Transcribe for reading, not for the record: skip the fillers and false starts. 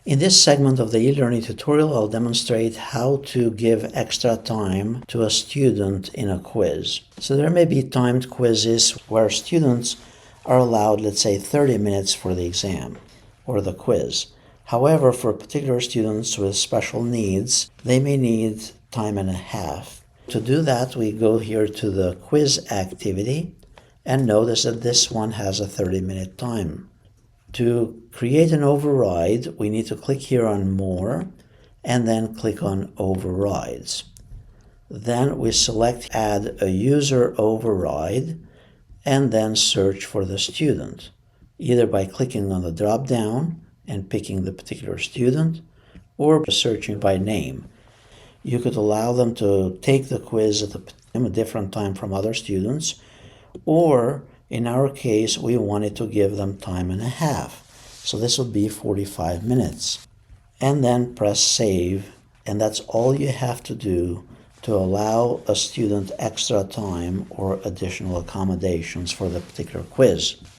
In this segment of the e-learning tutorial, I'll demonstrate how to give extra time to a student in a quiz. So there may be timed quizzes where students are allowed, let's say, 30 minutes for the exam or the quiz. However, for particular students with special needs, they may need time and a half. To do that, we go here to the quiz activity and notice that this one has a 30-minute time. To create an override, we need to click here on More and then click on Overrides. Then we select Add a User Override and then search for the student, either by clicking on the drop-down and picking the particular student or searching by name. You could allow them to take the quiz at a different time from other students, or in our case, we wanted to give them time and a half. So this would be 45 minutes. And then press Save, and that's all you have to do to allow a student extra time or additional accommodations for the particular quiz.